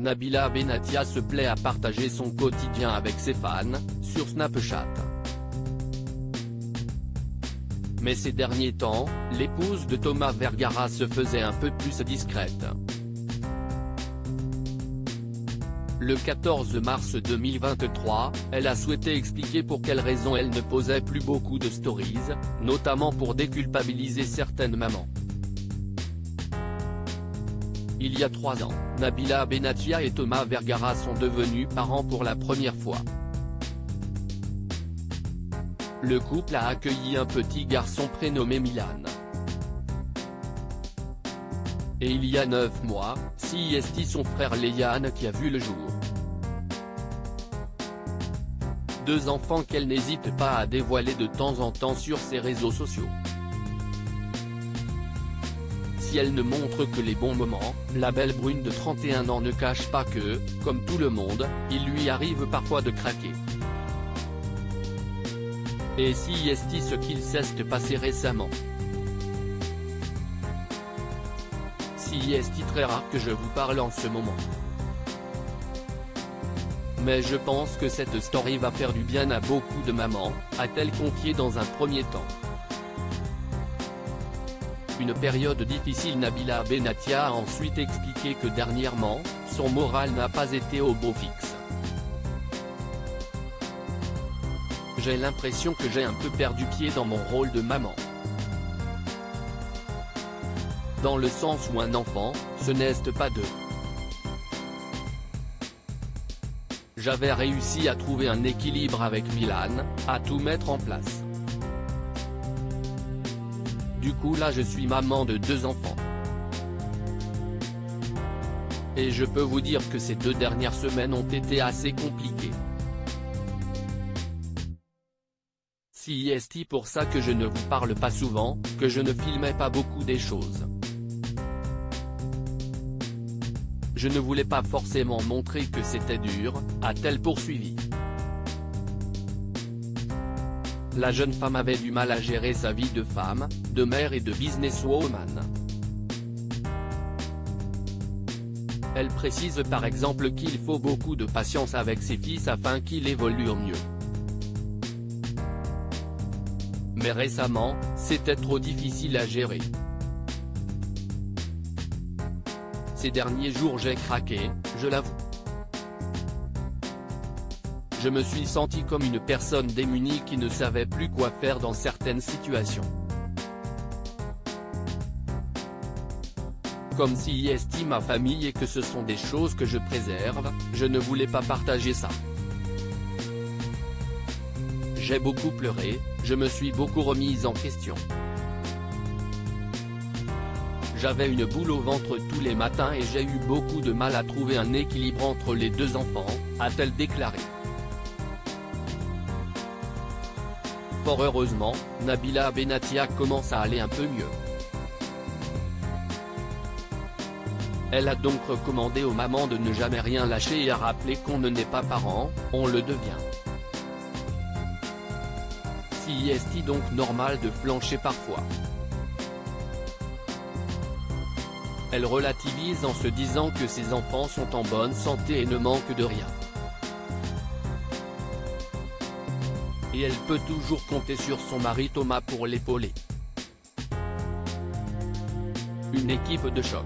Nabila Benatia se plaît à partager son quotidien avec ses fans, sur Snapchat. Mais ces derniers temps, l'épouse de Thomas Vergara se faisait un peu plus discrète. Le 14 mars 2023, elle a souhaité expliquer pour quelles raisons elle ne posait plus beaucoup de stories, notamment pour déculpabiliser certaines mamans. Il y a 3 ans, Nabila Benatia et Thomas Vergara sont devenus parents pour la première fois. Le couple a accueilli un petit garçon prénommé Milan. Et il y a 9 mois, c'est son frère Léane qui a vu le jour. 2 enfants qu'elle n'hésite pas à dévoiler de temps en temps sur ses réseaux sociaux. Si elle ne montre que les bons moments, la belle brune de 31 ans ne cache pas que, comme tout le monde, il lui arrive parfois de craquer. Et si ce qu'il s'est passé récemment. Si très rare que je vous parle en ce moment. Mais je pense que cette story va faire du bien à beaucoup de mamans, a-t-elle confié dans un premier temps. Une période difficile. Nabila Benatia a ensuite expliqué que dernièrement, son moral n'a pas été au beau fixe. J'ai l'impression que j'ai un peu perdu pied dans mon rôle de maman. Dans le sens où un enfant, ce n'est pas deux. J'avais réussi à trouver un équilibre avec Milan, à tout mettre en place. Du coup là je suis maman de 2 enfants. Et je peux vous dire que ces 2 dernières semaines ont été assez compliquées. C'est pour ça que je ne vous parle pas souvent, que je ne filmais pas beaucoup des choses. Je ne voulais pas forcément montrer que c'était dur, a-t-elle poursuivi. La jeune femme avait du mal à gérer sa vie de femme, de mère et de businesswoman. Elle précise par exemple qu'il faut beaucoup de patience avec ses fils afin qu'ils évoluent au mieux. Mais récemment, c'était trop difficile à gérer. Ces derniers jours j'ai craqué, je l'avoue. Je me suis senti comme une personne démunie qui ne savait plus quoi faire dans certaines situations. Comme si ma famille et que ce sont des choses que je préserve, je ne voulais pas partager ça. J'ai beaucoup pleuré, je me suis beaucoup remise en question. J'avais une boule au ventre tous les matins et j'ai eu beaucoup de mal à trouver un équilibre entre les 2 enfants, a-t-elle déclaré. Fort heureusement, Nabila Benatia commence à aller un peu mieux. Elle a donc recommandé aux mamans de ne jamais rien lâcher et a rappelé qu'on ne naît pas parent, on le devient. Si est donc normal de flancher parfois. Elle relativise en se disant que ses enfants sont en bonne santé et ne manquent de rien. Et elle peut toujours compter sur son mari Thomas pour l'épauler. Une équipe de choc.